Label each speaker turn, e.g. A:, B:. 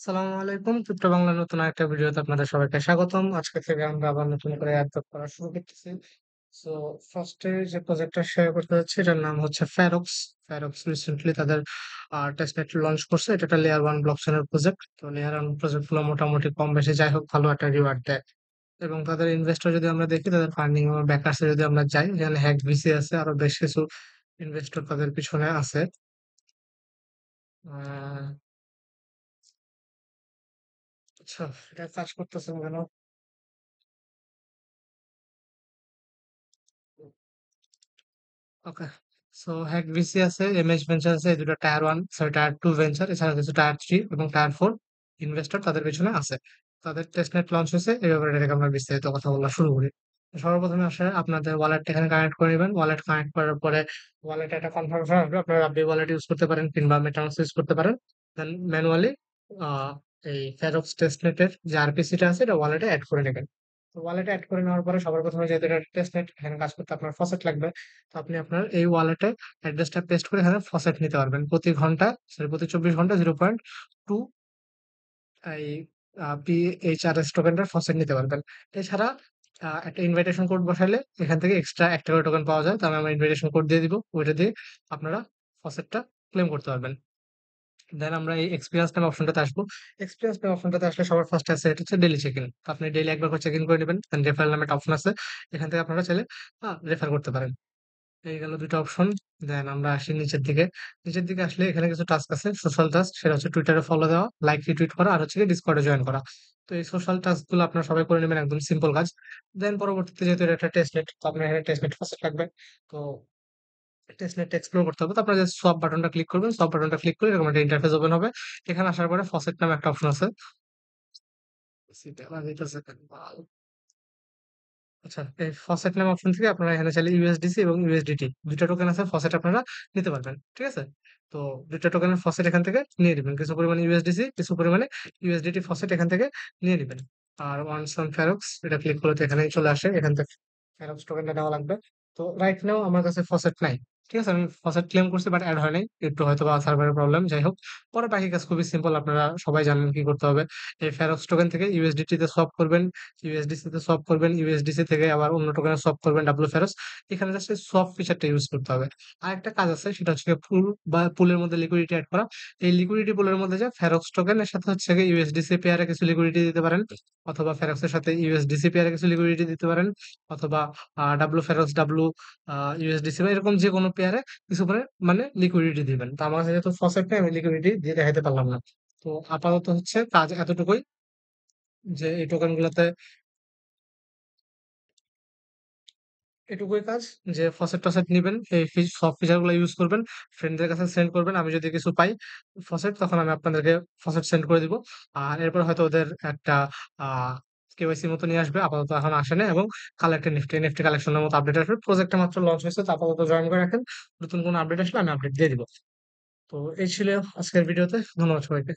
A: সালামু আলাইকুম। ক্রিপ্টো বাংলার নতুন আরেকটা ভিডিওতে আপনাদের সবাইকে স্বাগতম। আজকে থেকে আমরা আবার নতুন করে এয়ারড্রপ করা শুরু করতেছি। সো ফার্স্টে যে প্রজেক্টটা শেয়ার করতে যাচ্ছি এটার নাম হচ্ছে ফ্যারক্স। ফ্যারক্স রিসেন্টলি তাদের টেস্টনেট লঞ্চ করছে। এটা একটা লেয়ার 1 ব্লকচেনের প্রজেক্ট। তো লেয়ার 1 প্রজেক্ট গুলো মোটামুটি কম বেশি যাই হোক ভালো একটা রিওয়ার্ড দেয়। এবং তাদের ইনভেস্টর যদি আমরা দেখি তাদের ফান্ডিং এবং ব্যাকার্স যদি আমরা যাই এখানে হ্যাক ভিসি আছে আরো বেশ কিছু ইনভেস্টর তাদের পিছনে আছে। আহ, আচ্ছা, এটা কাজ করতেছে কেন? ওকে, সো হ্যাক ভিসি আছে, এমএচ ভেঞ্চার আছে, এই দুটো টায়ার 1 সরি টায়ার 2 ভেঞ্চার, এছাড়া কিছু টায়ার 3 এবং টায়ার 4 ইনভেস্টর তাদের পেছনে আছে। তাদের টেস্টনেট লঞ্চ হয়েছে, এই ব্যাপারে এটাকে আমরা বিস্তারিত কথা বলা শুরু করি। সর্বপ্রথমে আসে আপনাদের ওয়ালেটটা এখানে কানেক্ট করে নেবেন। ওয়ালেট কানেক্ট করার পরে ওয়ালেটে একটা কনফার্মেশন আসবে, আপনারা রাব্বি ওয়ালেট ইউজ করতে পারেন কিংবা মেটামাস্ক ইউজ করতে পারেন। দেন ম্যানুয়ালি এই ফেরক্স টেস্টনেটের যে আরপিসিটা আছে এটা ওয়ালেটে অ্যাড করে নেবেন। তো ওয়ালেটে অ্যাড করে নেওয়ার পরে সবার প্রথমে যেহেতু এটা টেস্টনেট এখানে কাজ করতে আপনার ফসেট লাগবে। তো আপনি আপনার এই ওয়ালেটে অ্যাড্রেসটা পেস্ট করে এখানে ফসেট নিতে পারবেন প্রতি ঘন্টা, সরি প্রতি 24 ঘন্টা 0.2 এই পিএইচআরএস টোকেনটার ফসেট নিতে পারবেন। এছাড়া একটা ইনভাইটেশন কোড বসাইলে এখান থেকে এক্সট্রা একটা করে টোকেন পাওয়া যায়। তো আমি আমার ইনভাইটেশন কোড দিয়ে দিব, ওইটা দিয়ে আপনারা ফসেটটা ক্লেম করতে পারবেন। দেন আমরা এই এক্সপিরিয়েন্স নামে অপশনটাতে আসবো। এক্সপিরিয়েন্স নামে অপশনটাতে আসলে সবার ফার্স্ট আছে এটা হচ্ছে ডেইলি চেক ইন। আপনি ডেইলি একবার করে চেক ইন করে নেবেন। দেন রেফারেল নামে একটা অপশন আছে, এখান থেকে আপনারা চাইলে রেফার করতে পারেন। এই গেল দুটো অপশন। দেন আমরা আসি নিচের দিকে। নিচের দিকে আসলে এখানে কিছু টাস্ক আছে, সোশ্যাল টাস্ক। সেটা হচ্ছে টুইটারে ফলো দেওয়া, লাইক রিটুইট করা, আর হচ্ছে ডিসকর্ডে জয়েন করা। তো এই সোশ্যাল টাস্ক গুলো আপনারা সবাই করে নেবেন, একদম সিম্পল কাজ। দেন পরবর্তীতে যেহেতু এটা একটা টেস্টনেট, তো আপনার এখানে টেস্টনেট ফার্স্ট লাগবে। তো টেস্টনেট এক্সপ্লোর করতে হবে, তো আপনারা যে সব বাটনটা ক্লিক করবেন, সব বাটনটা ক্লিক করে এরকম একটা ইন্টারফেস ওপেন হবে। এখানে আসার পরে ফসেট নামে একটা অপশন আছে। সেটা আবার হইতাছে কেন? আচ্ছা, এই ফসেট নামে অপশন থেকে আপনারা এখানে চাইলে ইউএসডিসি এবং ইউএসডিটি দুইটা টোকেন আছে, ফসেট আপনারা নিতে পারবেন। ঠিক আছে? তো দুইটা টোকেনের ফসেট এখান থেকে নিয়ে নিবেন, কিছু পরিমাণে ইউএসডিসি, কিছু পরিমাণে ইউএসডিটি ফসেট এখান থেকে নিয়ে নিবেন। আর ওয়ান্স অন ফেরক্স এটা ক্লিক করলে তো এখানেই চলে আসে, এখান থেকে ফেরক্স টোকেনটা নেওয়া লাগবে। তো রাইট নাও আমার কাছে ফসেট নাই। ঠিক আছে, আমি ফসেট ক্লেম করছি বাট অ্যাড হয় নাই, একটু হয়তো বা সার্ভারের প্রবলেম, যাই হোক। পরে বাকি কাজ খুবই সিম্পল, আপনারা সবাই জানেন কি করতে হবে। এই ফেরক্স টোকেন থেকে ইউএসডিটি তে সোয়াপ করবেন, ইউএসডিসি তে সোয়াপ করবেন, ইউএসডিসি থেকে আবার অন্য টোকেনে সোয়াপ করবেন ডাব্লু ফেরোস। এখানে জাস্ট সোয়াপ ফিচারটা ইউজ করতে হবে। আরেকটা কাজ আছে, সেটা হচ্ছে পুল বা পুলের মধ্যে লিকুইডিটি অ্যাড করা। এই লিকুইডিটি পুলের মধ্যে যে ফেরক্স টোকেনের সাথে হচ্ছে ইউএসডিসি পেয়ারে কিছু লিকুইডিটি দিতে পারেন, অথবা ফেরক্সের সাথে ইউএসডিসি পেয়ারে কিছু লিকুইডিটি দিতে পারেন, অথবা ডাব্লু ফেরক্স ডাব্লু ইউএসডিসি বা এরকম যে কোনো পেয়ারে কিছু করে মানে লিকুইডিটি দিবেন। তো আমার কাছে যেহেতু ফসেট নেই, আমি লিকুইডিটি দিয়ে দেখাতে পারলাম না। তো আপাতত হচ্ছে কাজ এতটুকুই, যে এই টোকেন গুলাতে এটুকুই কাজ, যে ফসেট টসেট নিবেন, এই সব ফিচার গুলো ইউজ করবেন, ফ্রেন্ডদের কাছে সেন্ড করবেন। আমি যদি কিছু পাই ফসেট, তখন আমি আপনাদেরকে ফসেট সেন্ড করে দিব। আর এরপর হয়তো ওদের একটা আহ কেওয়াইসি মতো নিয়ে আসবে, আপাতত এখন আসে না। এবং কালেক্টেড নিফটি নিফটি কালেকশনের মতো আপডেট আসবে। প্রজেক্টটা মাত্র লঞ্চ হয়েছে, তো আপাতত জয়েন করে রাখেন। নতুন কোনো আপডেট আসলে আমি আপডেট দিয়ে দিব। তো এই ছিল আজকের ভিডিওতে। ধন্যবাদ সবাইকে।